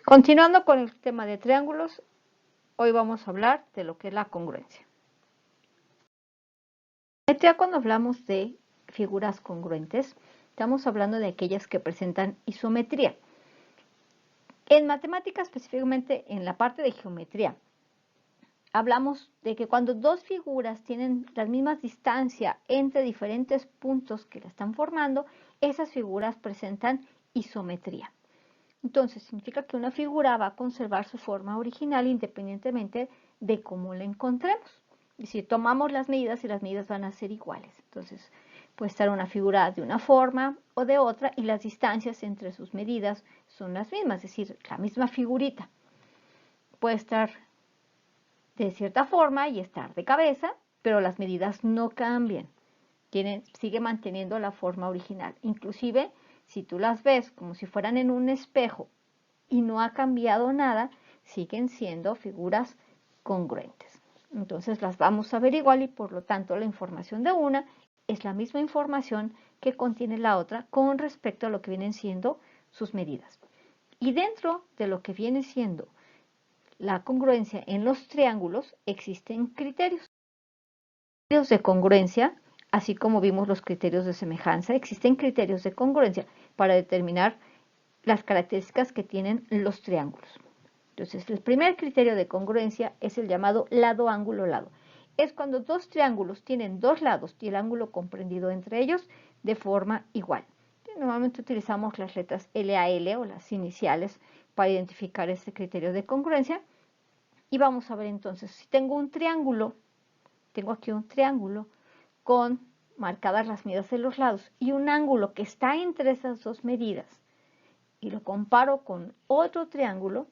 Continuando con el tema de triángulos, hoy vamos a hablar de lo que es la congruencia. Ya cuando hablamos de figuras congruentes, estamos hablando de aquellas que presentan isometría. En matemáticas, específicamente en la parte de geometría, hablamos de que cuando dos figuras tienen las mismas distancias entre diferentes puntos que la están formando, esas figuras presentan isometría. Entonces, significa que una figura va a conservar su forma original independientemente de cómo la encontremos. Y si tomamos las medidas y las medidas van a ser iguales. Entonces, puede estar una figura de una forma o de otra y las distancias entre sus medidas son las mismas, es decir, la misma figurita. Puede estar de cierta forma y estar de cabeza, pero las medidas no cambian. Sigue manteniendo la forma original. Inclusive, si tú las ves como si fueran en un espejo y no ha cambiado nada, siguen siendo figuras congruentes. Entonces las vamos a ver igual y por lo tanto la información de una es la misma información que contiene la otra con respecto a lo que vienen siendo sus medidas. Y dentro de lo que viene siendo la congruencia en los triángulos existen criterios. Criterios de congruencia, así como vimos los criterios de semejanza, existen criterios de congruencia para determinar las características que tienen los triángulos. Entonces, el primer criterio de congruencia es el llamado lado, ángulo, lado. Es cuando dos triángulos tienen dos lados y el ángulo comprendido entre ellos de forma igual. Normalmente utilizamos las letras LAL o las iniciales para identificar este criterio de congruencia. Y vamos a ver entonces, si tengo un triángulo, tengo aquí un triángulo con marcadas las medidas de los lados y un ángulo que está entre esas dos medidas, y lo comparo con otro triángulo,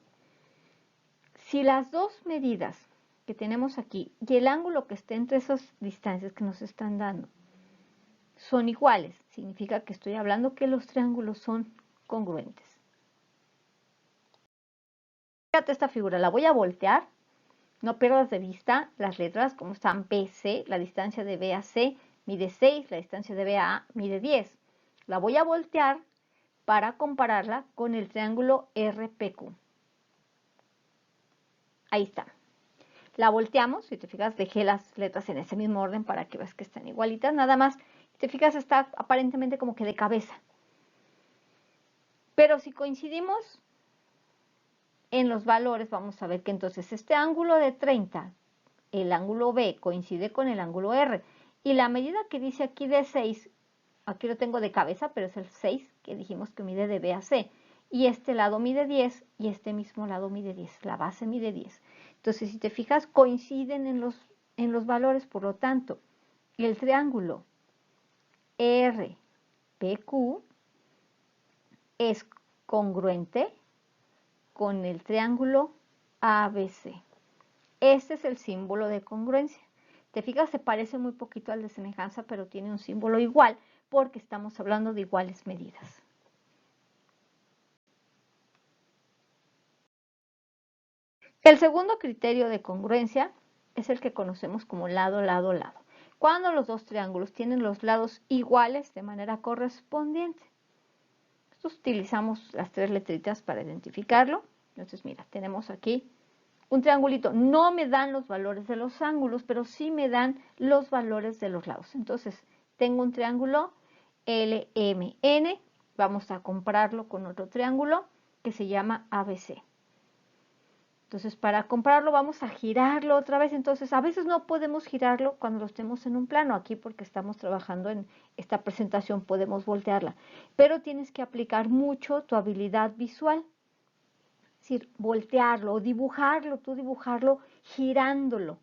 si las dos medidas que tenemos aquí y el ángulo que esté entre esas distancias que nos están dando son iguales, significa que estoy hablando que los triángulos son congruentes. Fíjate esta figura, la voy a voltear, no pierdas de vista las letras como están BC, la distancia de B a C mide 6, la distancia de B a A mide 10. La voy a voltear para compararla con el triángulo RPQ. Ahí está. La volteamos, si te fijas, dejé las letras en ese mismo orden para que veas que están igualitas, nada más, si te fijas, está aparentemente como que de cabeza. Pero si coincidimos en los valores, vamos a ver que entonces este ángulo de 30, el ángulo B coincide con el ángulo R, y la medida que dice aquí de 6, aquí lo tengo de cabeza, pero es el 6 que dijimos que mide de B a C, y este lado mide 10 y este mismo lado mide 10, la base mide 10. Entonces, si te fijas, coinciden en los valores, por lo tanto, el triángulo RPQ es congruente con el triángulo ABC. Este es el símbolo de congruencia. Te fijas, se parece muy poquito al de semejanza, pero tiene un símbolo igual porque estamos hablando de iguales medidas. El segundo criterio de congruencia es el que conocemos como lado, lado, lado. Cuando los dos triángulos tienen los lados iguales de manera correspondiente. Nosotros utilizamos las tres letritas para identificarlo. Entonces, mira, tenemos aquí un triangulito. No me dan los valores de los ángulos, pero sí me dan los valores de los lados. Entonces, tengo un triángulo LMN. Vamos a compararlo con otro triángulo que se llama ABC. Entonces, para compararlo vamos a girarlo otra vez. Entonces, a veces no podemos girarlo cuando lo estemos en un plano. Aquí, porque estamos trabajando en esta presentación, podemos voltearla. Pero tienes que aplicar mucho tu habilidad visual. Es decir, voltearlo o dibujarlo, tú dibujarlo girándolo,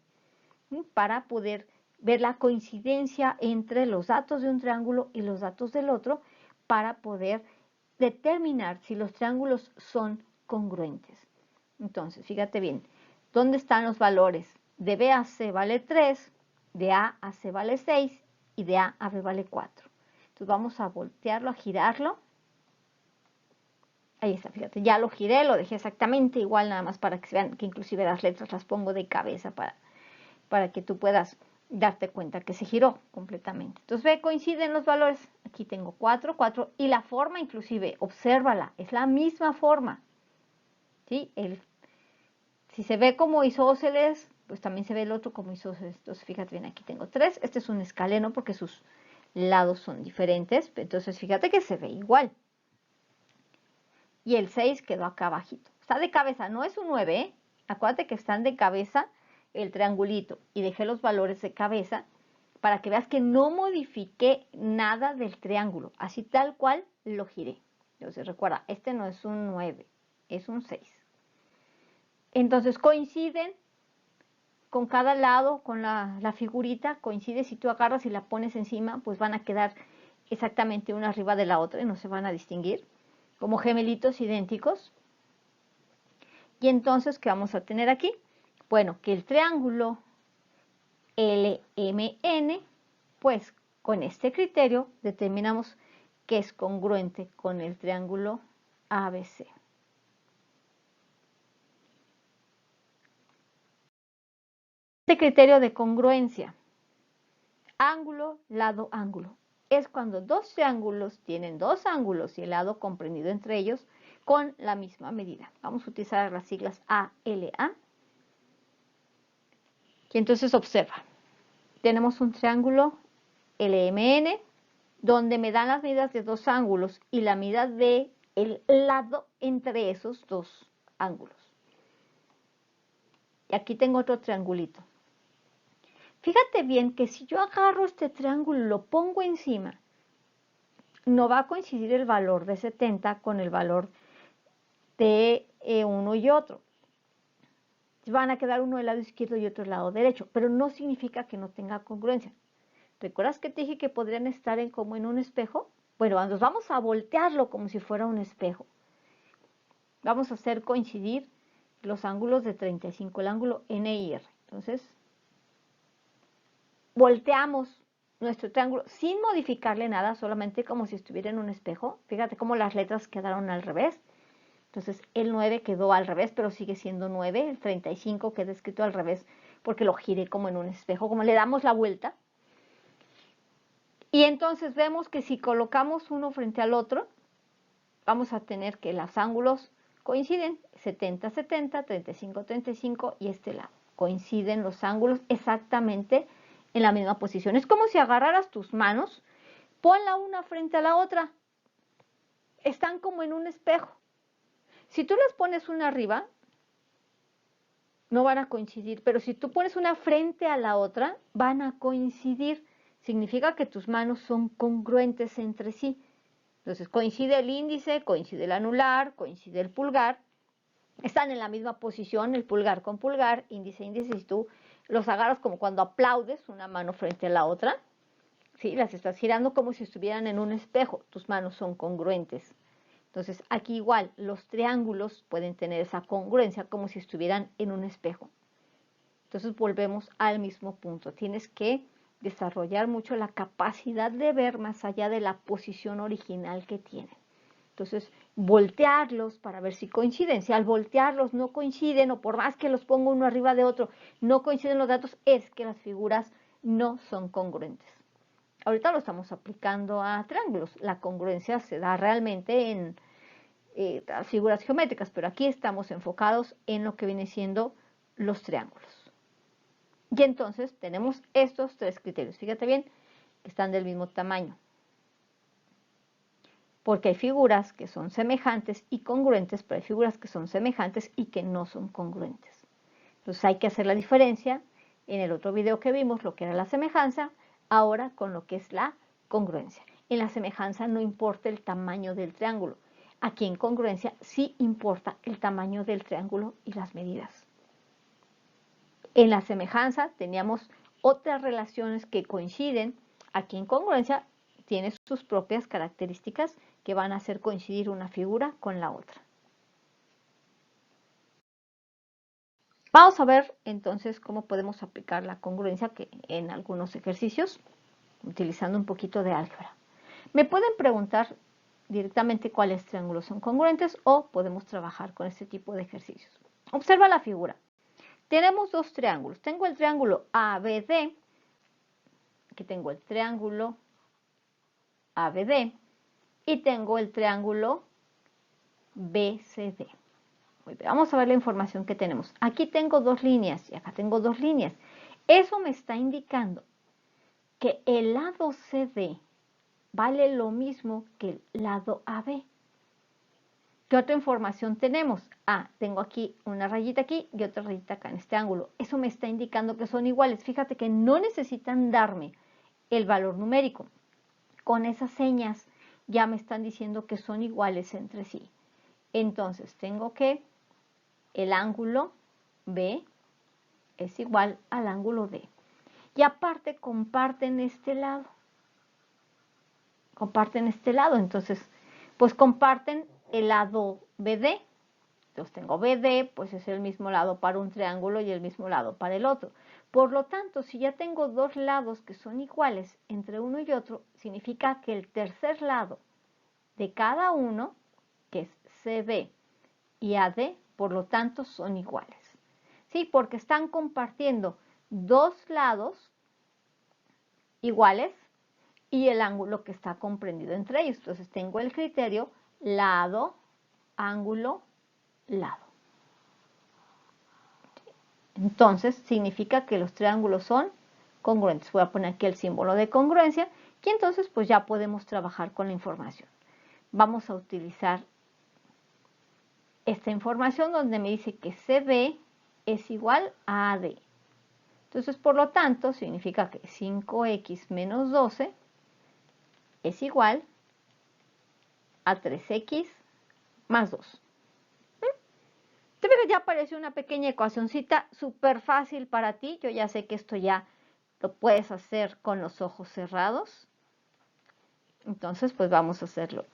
¿sí? Para poder ver la coincidencia entre los datos de un triángulo y los datos del otro, para poder determinar si los triángulos son congruentes. Entonces, fíjate bien, ¿dónde están los valores? De B a C vale 3, de A a C vale 6 y de A a B vale 4. Entonces vamos a voltearlo, a girarlo. Ahí está, fíjate, ya lo giré, lo dejé exactamente igual, nada más para que se vean que inclusive las letras las pongo de cabeza para que tú puedas darte cuenta que se giró completamente. Entonces ve, coinciden los valores. Aquí tengo 4, 4 y la forma inclusive, obsérvala, es la misma forma. ¿sí? Si se ve como isósceles, pues también se ve el otro como isósceles. Entonces, fíjate bien, aquí tengo 3. Este es un escaleno porque sus lados son diferentes. Entonces, fíjate que se ve igual. Y el 6 quedó acá abajito. Está de cabeza, no es un 9, ¿eh? Acuérdate que están de cabeza el triangulito. Y dejé los valores de cabeza para que veas que no modifiqué nada del triángulo. Así tal cual lo giré. Entonces, recuerda, este no es un 9, es un 6. Entonces, coinciden con cada lado, con la figurita, coincide. Si tú agarras y la pones encima, pues van a quedar exactamente una arriba de la otra y no se van a distinguir, como gemelitos idénticos. Y entonces, ¿qué vamos a tener aquí? Bueno, que el triángulo LMN, pues con este criterio determinamos que es congruente con el triángulo ABC. Este criterio de congruencia, ángulo, lado, ángulo, es cuando dos triángulos tienen dos ángulos y el lado comprendido entre ellos con la misma medida. Vamos a utilizar las siglas ALA. Y entonces observa, tenemos un triángulo LMN donde me dan las medidas de dos ángulos y la medida de el lado entre esos dos ángulos. Y aquí tengo otro triangulito. Fíjate bien que si yo agarro este triángulo y lo pongo encima, no va a coincidir el valor de 70 con el valor de uno y otro. Van a quedar uno del lado izquierdo y otro del lado derecho, pero no significa que no tenga congruencia. ¿Recuerdas que te dije que podrían estar como en un espejo? Bueno, nos vamos a voltearlo como si fuera un espejo. Vamos a hacer coincidir los ángulos de 35, el ángulo N y R. Entonces, volteamos nuestro triángulo sin modificarle nada, solamente como si estuviera en un espejo. Fíjate cómo las letras quedaron al revés. Entonces, el 9 quedó al revés, pero sigue siendo 9. El 35 queda escrito al revés porque lo giré como en un espejo, como le damos la vuelta. Y entonces vemos que si colocamos uno frente al otro, vamos a tener que los ángulos coinciden, 70, 70, 35, 35 y este lado. Coinciden los ángulos exactamente en la misma posición. Es como si agarraras tus manos, ponla una frente a la otra. Están como en un espejo. Si tú las pones una arriba, no van a coincidir, pero si tú pones una frente a la otra, van a coincidir. Significa que tus manos son congruentes entre sí. Entonces coincide el índice, coincide el anular, coincide el pulgar. Están en la misma posición, el pulgar con pulgar, índice, índice. Si tú los agarras como cuando aplaudes una mano frente a la otra, ¿sí? Las estás girando como si estuvieran en un espejo. Tus manos son congruentes. Entonces, aquí igual, los triángulos pueden tener esa congruencia como si estuvieran en un espejo. Entonces, volvemos al mismo punto. Tienes que desarrollar mucho la capacidad de ver más allá de la posición original que tienen. Entonces, voltearlos para ver si coinciden. Si al voltearlos no coinciden, o por más que los pongo uno arriba de otro, no coinciden los datos, es que las figuras no son congruentes. Ahorita lo estamos aplicando a triángulos. La congruencia se da realmente en las figuras geométricas, pero aquí estamos enfocados en lo que viene siendo los triángulos. Y entonces tenemos estos tres criterios. Fíjate bien, que están del mismo tamaño. Porque hay figuras que son semejantes y congruentes, pero hay figuras que son semejantes y que no son congruentes. Entonces hay que hacer la diferencia. En el otro video que vimos lo que era la semejanza, ahora con lo que es la congruencia. En la semejanza no importa el tamaño del triángulo. Aquí en congruencia sí importa el tamaño del triángulo y las medidas. En la semejanza teníamos otras relaciones que coinciden. Aquí en congruencia tiene sus propias características que van a hacer coincidir una figura con la otra. Vamos a ver entonces cómo podemos aplicar la congruencia en algunos ejercicios, utilizando un poquito de álgebra. Me pueden preguntar directamente cuáles triángulos son congruentes o podemos trabajar con este tipo de ejercicios. Observa la figura. Tenemos dos triángulos. Tengo el triángulo ABD, aquí tengo el triángulo ABD y tengo el triángulo BCD. Muy bien, vamos a ver la información que tenemos. Aquí tengo dos líneas y acá tengo dos líneas. Eso me está indicando que el lado CD vale lo mismo que el lado AB. ¿Qué otra información tenemos? Tengo aquí una rayita aquí y otra rayita acá en este ángulo. Eso me está indicando que son iguales. Fíjate que no necesitan darme el valor numérico. Con esas señas ya me están diciendo que son iguales entre sí. Entonces tengo que el ángulo B es igual al ángulo D. Y aparte comparten este lado. Comparten este lado. Entonces, pues comparten el lado BD. Entonces tengo BD, pues es el mismo lado para un triángulo y el mismo lado para el otro. Por lo tanto, si ya tengo dos lados que son iguales entre uno y otro, significa que el tercer lado de cada uno, que es CB y AD, por lo tanto son iguales. ¿Sí? Porque están compartiendo dos lados iguales y el ángulo que está comprendido entre ellos. Entonces tengo el criterio lado, ángulo, lado. Entonces significa que los triángulos son congruentes. Voy a poner aquí el símbolo de congruencia y entonces pues ya podemos trabajar con la información. Vamos a utilizar esta información donde me dice que CB es igual a AD. Entonces, por lo tanto, significa que 5x menos 12 es igual a 3x más 2. Ya apareció una pequeña ecuacioncita súper fácil para ti. Yo ya sé que esto ya lo puedes hacer con los ojos cerrados. Entonces, pues vamos a hacerlo.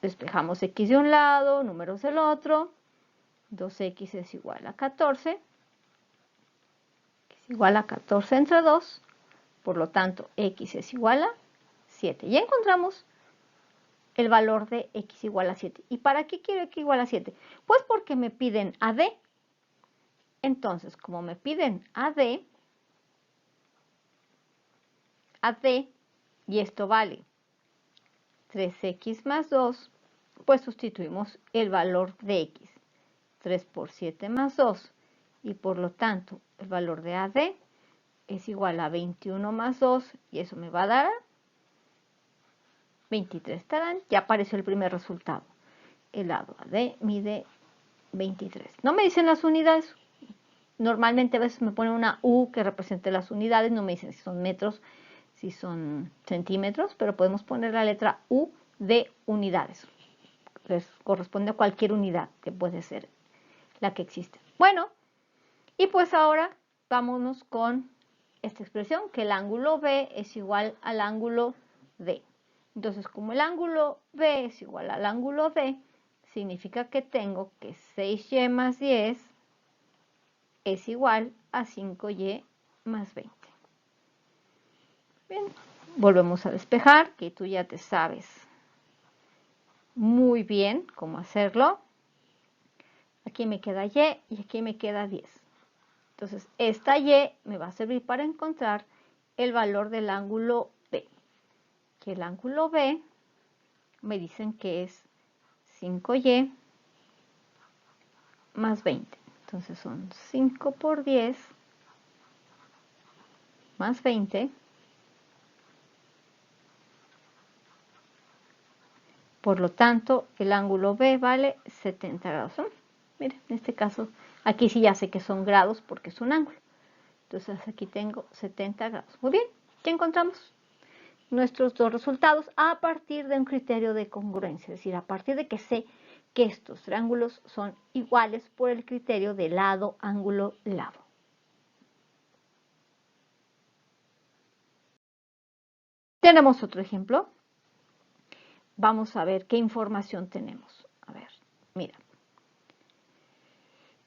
Despejamos x de un lado, números del otro. 2x es igual a 14. Es igual a 14 entre 2. Por lo tanto, x es igual a 7. Ya encontramos el valor de x igual a 7. ¿Y para qué quiero x igual a 7? Pues porque me piden AD. Entonces, como me piden AD, y esto vale 3x más 2, pues sustituimos el valor de x. 3 por 7 más 2. Y por lo tanto, el valor de AD es igual a 21 más 2. Y eso me va a dar 23. ¡Tarán! Ya apareció el primer resultado. El lado AD mide 23. No me dicen las unidades. Normalmente a veces me ponen una U que represente las unidades. No me dicen si son metros, si son centímetros, pero podemos poner la letra U de unidades. Les corresponde a cualquier unidad que puede ser la que existe. Bueno, y pues ahora vámonos con esta expresión, que el ángulo B es igual al ángulo D. Entonces, como el ángulo B es igual al ángulo D, significa que tengo que 6y más 10 es igual a 5y más 20. Bien, volvemos a despejar, que tú ya te sabes muy bien cómo hacerlo. Aquí me queda y y aquí me queda 10. Entonces, esta y me va a servir para encontrar el valor del ángulo B. Que el ángulo B me dicen que es 5y más 20. Entonces son 5 por 10 más 20. Por lo tanto, el ángulo B vale 70 grados. Miren, en este caso, aquí sí ya sé que son grados porque es un ángulo. Entonces aquí tengo 70 grados. Muy bien, ya encontramos nuestros dos resultados a partir de un criterio de congruencia, es decir, a partir de que sé que estos triángulos son iguales por el criterio de lado, ángulo, lado. Tenemos otro ejemplo. Vamos a ver qué información tenemos. A ver, mira.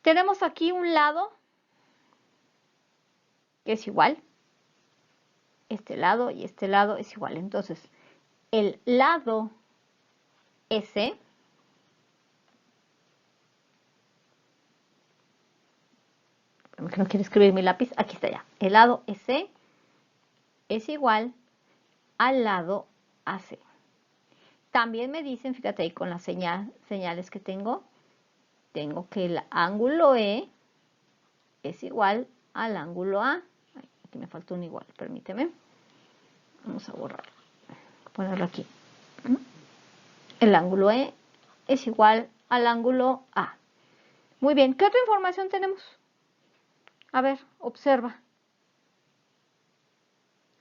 Tenemos aquí un lado que es igual. Este lado y este lado es igual. Entonces, el lado S que no quiero escribir mi lápiz, aquí está ya. El lado S es igual al lado AC. También me dicen, fíjate ahí con las señales que tengo, tengo que el ángulo E es igual al ángulo A. Ay, aquí me faltó un igual, permíteme. Vamos a borrar, ponerlo aquí. El ángulo E es igual al ángulo A. Muy bien, ¿qué otra información tenemos? A ver, observa.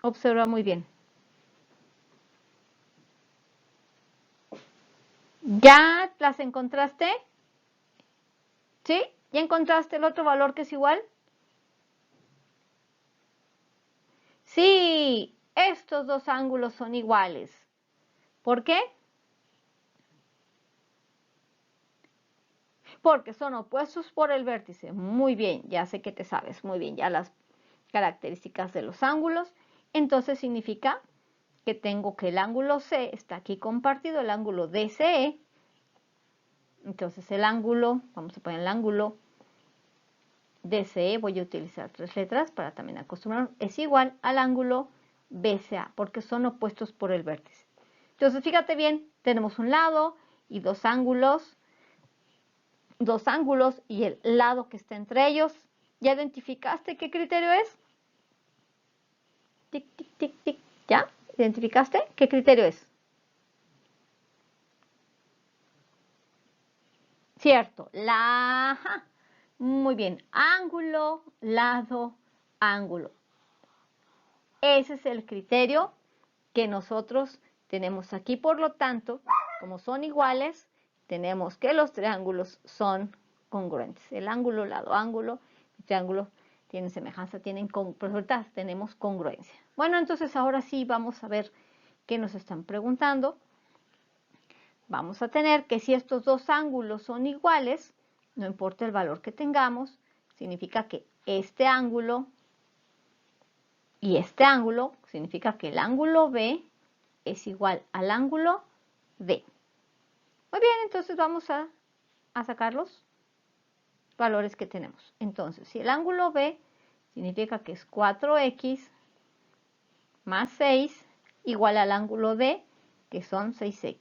Observa muy bien. ¿Ya las encontraste? ¿Sí? ¿Ya encontraste el otro valor que es igual? Sí, estos dos ángulos son iguales. ¿Por qué? Porque son opuestos por el vértice. Muy bien, ya sé que te sabes muy bien ya las características de los ángulos. Entonces significa que tengo que el ángulo C está aquí compartido, el ángulo DCE. Entonces el ángulo, vamos a poner el ángulo DCE, voy a utilizar 3 letras para también acostumbrarnos, es igual al ángulo BCA, porque son opuestos por el vértice. Entonces fíjate bien, tenemos un lado y dos ángulos y el lado que está entre ellos. ¿Ya identificaste qué criterio es? Tic, tic, tic, tic. ¿Ya? ¿Identificaste qué criterio es? Cierto, muy bien, ángulo, lado, ángulo. Ese es el criterio que nosotros tenemos aquí. Por lo tanto, como son iguales, tenemos que los triángulos son congruentes. El ángulo, lado, ángulo, el triángulo tienen semejanza, tenemos congruencia. Bueno, entonces ahora sí vamos a ver qué nos están preguntando. Vamos a tener que si estos dos ángulos son iguales, no importa el valor que tengamos, significa que este ángulo y este ángulo, significa que el ángulo B es igual al ángulo D. Muy bien, entonces vamos a sacar los valores que tenemos. Entonces, si el ángulo B significa que es 4x más 6 igual al ángulo D, que son 6x.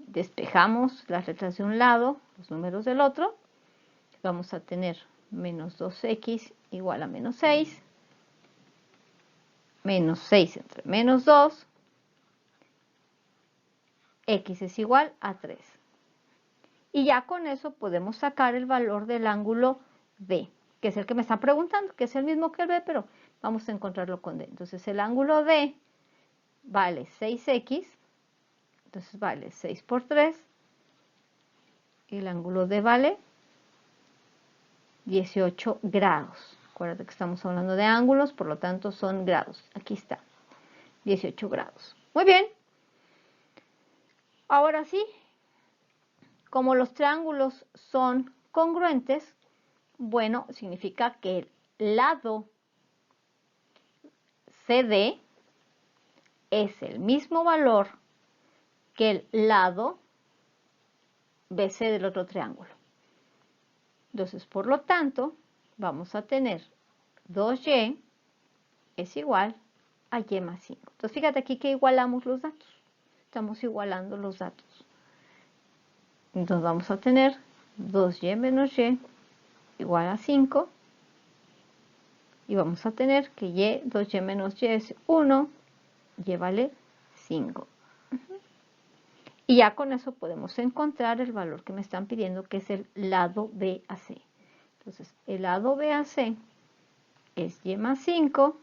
Despejamos las letras de un lado, los números del otro. Vamos a tener menos 2x igual a menos 6. Menos 6 entre menos 2. X es igual a 3. Y ya con eso podemos sacar el valor del ángulo D, que es el que me están preguntando, que es el mismo que el B, pero vamos a encontrarlo con D. Entonces el ángulo D vale 6x, entonces vale 6 por 3, y el ángulo D vale 18 grados. Acuérdate que estamos hablando de ángulos, por lo tanto son grados. Aquí está, 18 grados. Muy bien. Ahora sí, como los triángulos son congruentes, bueno, significa que el lado CD es el mismo valor que el lado BC del otro triángulo. Entonces, por lo tanto, vamos a tener 2y es igual a y más 5. Entonces, fíjate aquí que igualamos los datos. Estamos igualando los datos. Entonces, vamos a tener 2y menos y igual a 5. Y vamos a tener que 2y menos y es 1, y vale 5. Y ya con eso podemos encontrar el valor que me están pidiendo, que es el lado BAC. Entonces, el lado BAC es y más 5,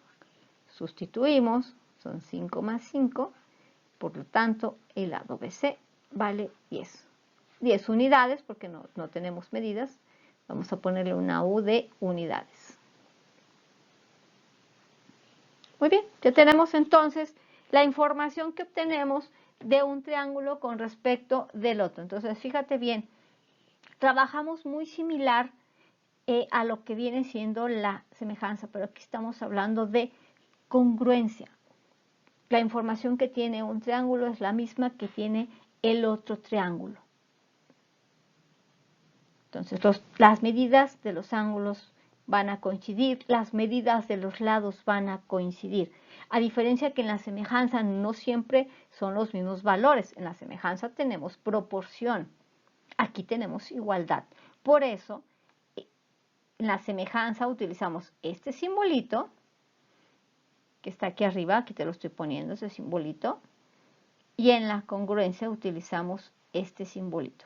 sustituimos, son 5 más 5, por lo tanto, el lado BC vale 10. 10 unidades, porque no tenemos medidas, vamos a ponerle una U de unidades. Muy bien, ya tenemos entonces la información que obtenemos de un triángulo con respecto del otro. Entonces, fíjate bien, trabajamos muy similar a lo que viene siendo la semejanza, pero aquí estamos hablando de congruencia. La información que tiene un triángulo es la misma que tiene el otro triángulo. Entonces, las medidas de los ángulos van a coincidir, las medidas de los lados van a coincidir. A diferencia que en la semejanza no siempre son los mismos valores. En la semejanza tenemos proporción. Aquí tenemos igualdad. Por eso, en la semejanza utilizamos este simbolito, que está aquí arriba, aquí te lo estoy poniendo, ese simbolito, y en la congruencia utilizamos este simbolito.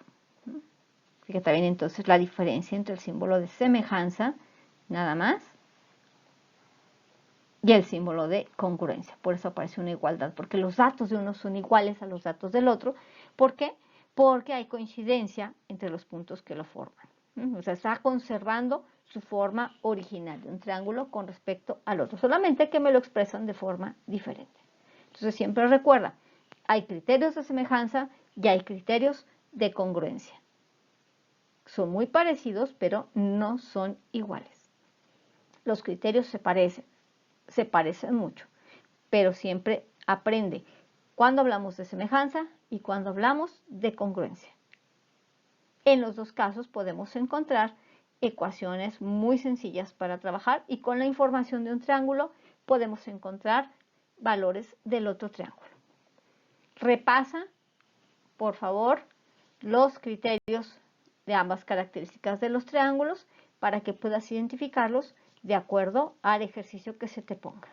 Fíjate bien entonces la diferencia entre el símbolo de semejanza, nada más, y el símbolo de congruencia. Por eso aparece una igualdad, porque los datos de uno son iguales a los datos del otro. ¿Por qué? Porque hay coincidencia entre los puntos que lo forman. O sea, está conservando su forma original de un triángulo con respecto al otro, solamente que me lo expresan de forma diferente. Entonces siempre recuerda, hay criterios de semejanza y hay criterios de congruencia. Son muy parecidos, pero no son iguales. Los criterios se parecen mucho, pero siempre aprende cuando hablamos de semejanza y cuando hablamos de congruencia. En los dos casos podemos encontrar ecuaciones muy sencillas para trabajar y con la información de un triángulo podemos encontrar valores del otro triángulo. Repasa, por favor, los criterios de ambas características de los triángulos para que puedas identificarlos de acuerdo al ejercicio que se te ponga.